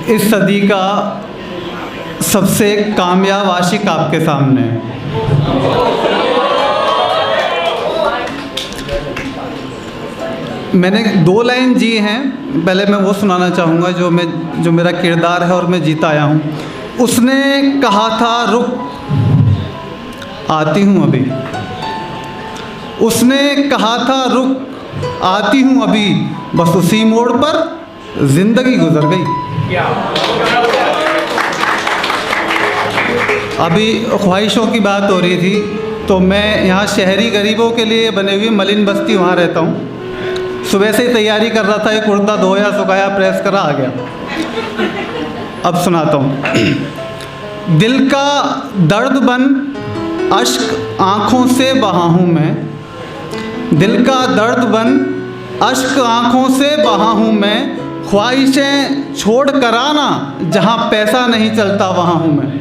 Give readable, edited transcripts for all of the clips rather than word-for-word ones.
इस सदी का सबसे कामयाब आशिक आपके सामने है। मैंने 2 लाइन जी हैं, पहले मैं वो सुनाना चाहूँगा जो मेरा किरदार है और मैं जीता आया हूँ। उसने कहा था रुक, आती हूँ अभी। उसने कहा था रुक, आती हूँ अभी। बस उसी मोड़ पर ज़िंदगी गुजर गई। अभी ख्वाहिशों की बात हो रही थी, तो मैं यहाँ शहरी गरीबों के लिए बने हुई मलिन बस्ती वहाँ रहता हूँ। सुबह से ही तैयारी कर रहा था, ये कुर्ता धोया सुखाया प्रेस करा आ गया। अब सुनाता हूँ। दिल का दर्द बन अश्क आँखों से बहा हूँ मैं। दिल का दर्द बन अश्क आँखों से बहा हूँ मैं। ख्वाहिशें छोड़ कर आना, जहाँ पैसा नहीं चलता वहाँ हूँ मैं।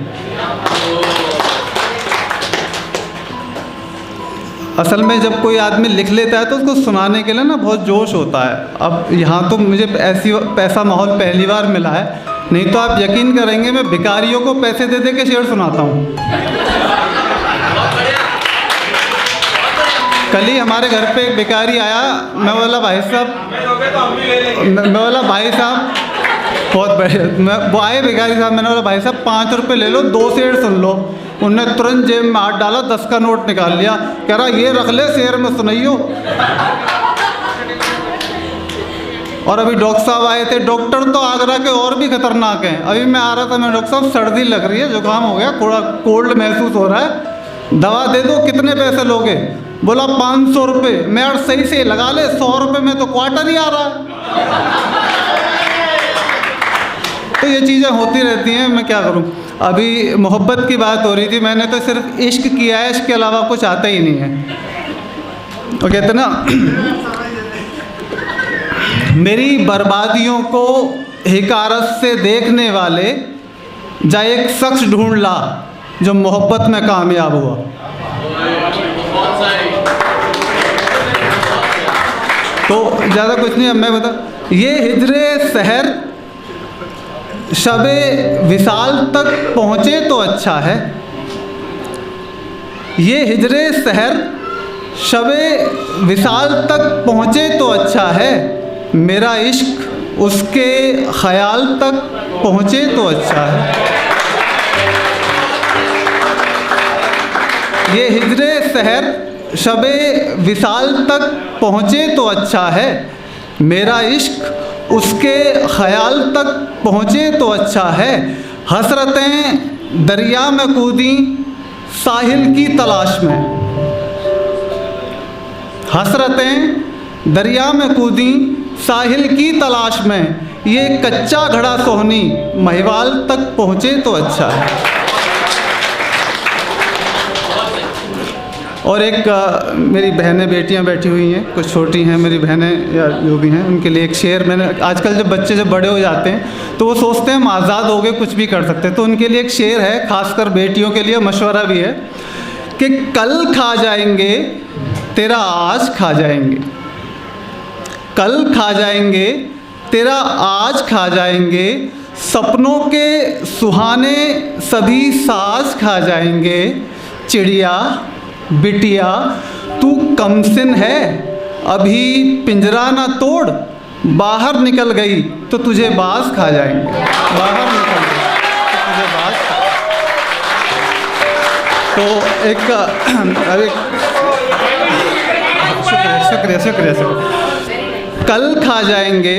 असल में जब कोई आदमी लिख लेता है तो उसको सुनाने के लिए ना बहुत जोश होता है। अब यहाँ तो मुझे ऐसा माहौल पहली बार मिला है, नहीं तो आप यकीन करेंगे मैं भिखारियों को पैसे दे दे के शेर सुनाता हूँ। कल ही हमारे घर पे एक भिखारी आया, मैं बोला भाई साहब बहुत बढ़िया। वो आए भिखारी साहब, मैंने बोला भाई साहब 5 रुपये ले लो, 2 शेर सुन लो। उनने तुरंत जेब में हाथ डाला, 10 का नोट निकाल लिया, कह रहा ये रख ले, शेर में सुनाइयो। और अभी डॉक्टर साहब आए थे। डॉक्टर तो आगरा के और भी खतरनाक हैं। अभी मैं आ रहा था, मैं डॉक्टर साहब सर्दी लग रही है, जुकाम हो गया, थोड़ा कोल्ड महसूस हो रहा है, दवा दे दो, कितने पैसे लोगे? बोला 500 रुपये। मैं और सही से लगा ले, 100 रुपये में तो क्वार्टर ही आ रहा है। तो ये चीज़ें होती रहती हैं, मैं क्या करूं। अभी मोहब्बत की बात हो रही थी, मैंने तो सिर्फ इश्क किया है, इसके अलावा कुछ आता ही नहीं है। तो कहते ना, मेरी बर्बादियों को हिकारत से देखने वाले जा एक शख्स ढूंढ ला जो मोहब्बत में कामयाब हुआ। तो ज़्यादा कुछ नहीं, अब मैं बता। ये हिजरे सहर शबे विसाल तक पहुँचे तो अच्छा है। ये हिजरे सहर शबे विसाल तक पहुँचे तो अच्छा है। मेरा इश्क उसके ख्याल तक पहुँचे तो अच्छा है। ये हिजरे सहर शबे विसाल तक पहुँचे तो अच्छा है। मेरा इश्क उसके ख्याल तक पहुँचे तो अच्छा है। हसरतें दरिया में कूदी साहिल की तलाश में। हसरतें दरिया में कूदी साहिल की तलाश में। ये कच्चा घड़ा सोहनी महिवाल तक पहुँचे तो अच्छा है। और एक मेरी बहनें बेटियां बैठी हुई हैं, कुछ छोटी हैं मेरी बहनें या जो भी हैं, उनके लिए एक शेर मैंने, आजकल जब बच्चे जब बड़े हो जाते हैं तो वो सोचते हैं हम आज़ाद हो गए, कुछ भी कर सकते हैं। तो उनके लिए एक शेर है, खासकर बेटियों के लिए मशवरा भी है कि कल खा जाएंगे तेरा आज खा जाएंगे। कल खा जाएंगे तेरा आज खा जाएंगे। सपनों के सुहाने सभी साज खा जाएंगे। चिड़िया बिटिया तू कमसिन है, अभी पिंजरा ना तोड़। बाहर निकल गई तो तुझे बाज खा जाएंगे। बाहर निकल गई तो तुझे बाज खा। तो एक अरे शुक्रिया शुक्रिया शुक्रिया। कल खा जाएंगे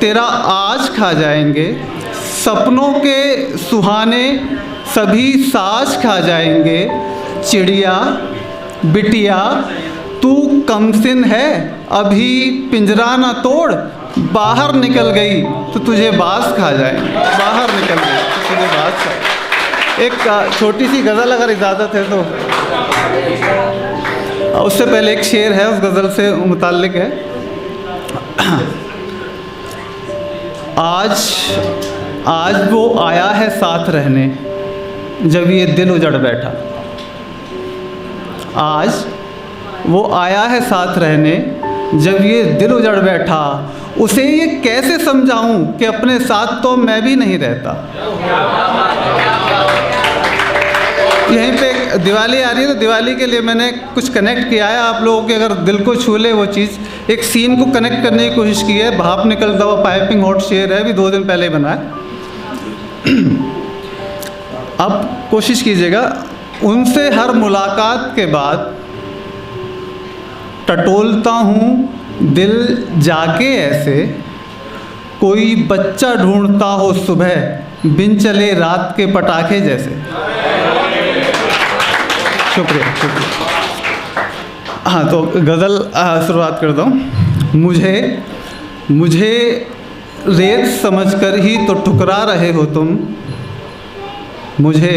तेरा आज खा जाएंगे। सपनों के सुहाने सभी साज खा जाएंगे। चिड़िया बिटिया तू कमसिन है, अभी पिंजरा ना तोड़। बाहर निकल गई तो तुझे बाज खा जाएंगे। बाहर निकल गई तो तुझे बाज खा। एक छोटी सी गज़ल अगर इजाज़त है तो, उससे पहले एक शेर है, उस गज़ल से मुताल्लिक है। आज वो आया है साथ रहने, जब ये दिल उजड़ बैठा। आज वो आया है साथ रहने, जब ये दिल उजड़ बैठा, उसे ये कैसे समझाऊं कि अपने साथ तो मैं भी नहीं रहता। यहीं पे एक दिवाली आ रही है, तो दिवाली के लिए मैंने कुछ कनेक्ट किया है आप लोगों के, अगर दिल को छू ले वो चीज़। एक सीन को कनेक्ट करने की कोशिश की है। भाप निकलता हुआ पाइपिंग हॉट शेर है, अभी 2 दिन पहले ही बना है। अब कोशिश कीजिएगा, उनसे हर मुलाकात के बाद टटोलता हूँ दिल जाके ऐसे, कोई बच्चा ढूंढता हो सुबह बिन चले रात के पटाखे जैसे। शुक्रिया शुक्रिया। हाँ, तो गज़ल शुरुआत करता हूँ। मुझे रेत समझकर ही तो ठुकरा रहे हो तुम, मुझे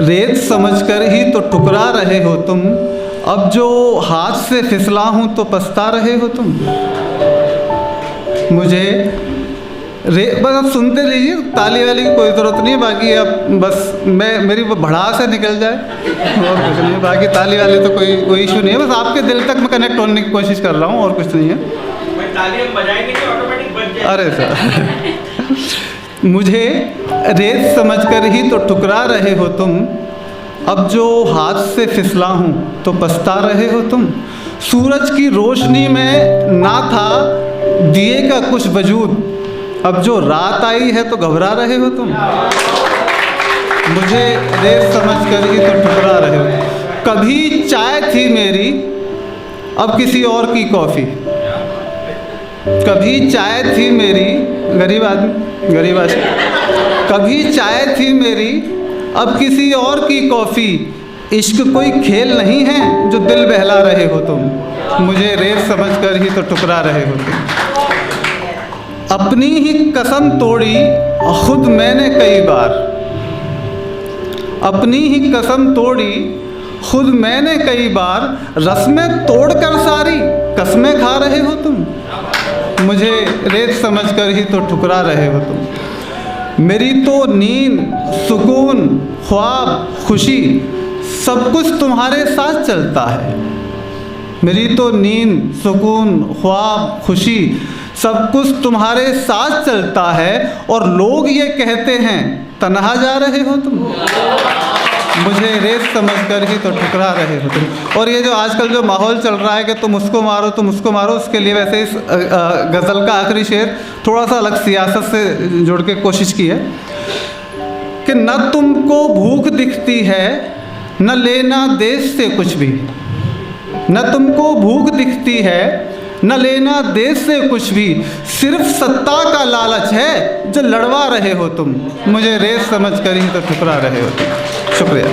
रेत समझकर ही तो ठुकरा रहे हो तुम, अब जो हाथ से फिसला हूँ तो पछता रहे हो तुम। मुझे बस आप सुनते लीजिए, ताली वाली की कोई ज़रूरत नहीं है, बाकी अब बस मेरी भड़ास से निकल जाए और कुछ नहीं है। बाकी ताली वाली तो कोई इशू नहीं है, बस आपके दिल तक मैं कनेक्ट होने की कोशिश कर रहा हूँ, और कुछ नहीं है। ताली हम बजाएंगे तो ऑटोमेटिक बज जाएगा। अरे सर मुझे रेत समझकर ही तो ठुकरा रहे हो तुम, अब जो हाथ से फिसला हूँ तो पछता रहे हो तुम। सूरज की रोशनी में ना था दिए का कुछ वजूद, अब जो रात आई है तो घबरा रहे हो तुम। मुझे रेत समझकर ही तो ठुकरा रहे हो। कभी चाय थी मेरी, अब किसी और की कॉफ़ी। कभी चाय थी मेरी, गरीब आदमी, गरीब आदमी। कभी चाय थी मेरी, अब किसी और की कॉफ़ी। इश्क कोई खेल नहीं है जो दिल बहला रहे हो तुम, मुझे रेत समझकर ही तो ठुकरा रहे हो तुम। अपनी ही कसम तोड़ी खुद मैंने कई बार, अपनी ही कसम तोड़ी खुद मैंने कई बार, रस्में तोड़कर सारी कसमें खा रहे हो तुम, मुझे रेत समझकर ही तो ठुकरा रहे हो तुम। मेरी तो नींद, सुकून, ख्वाब, खुशी सब कुछ तुम्हारे साथ चलता है। मेरी तो नींद, सुकून, ख्वाब, खुशी सब कुछ तुम्हारे साथ चलता है, और लोग ये कहते हैं तन्हा जा रहे हो तुम, मुझे रेत समझकर ही तो ठुकरा रहे हो तुम। और ये जो आजकल जो माहौल चल रहा है कि तुम उसको मारो तुम उसको मारो, उसके लिए वैसे इस गज़ल का आखिरी शेर थोड़ा सा अलग सियासत से जोड़ के कोशिश की है कि न तुमको भूख दिखती है न लेना देश से कुछ भी, न तुमको भूख दिखती है न लेना देश से कुछ भी, सिर्फ सत्ता का लालच है जो लड़वा रहे हो तुम, मुझे रेत समझकर ही तो ठुकरा रहे हो तुम। शुक्रिया।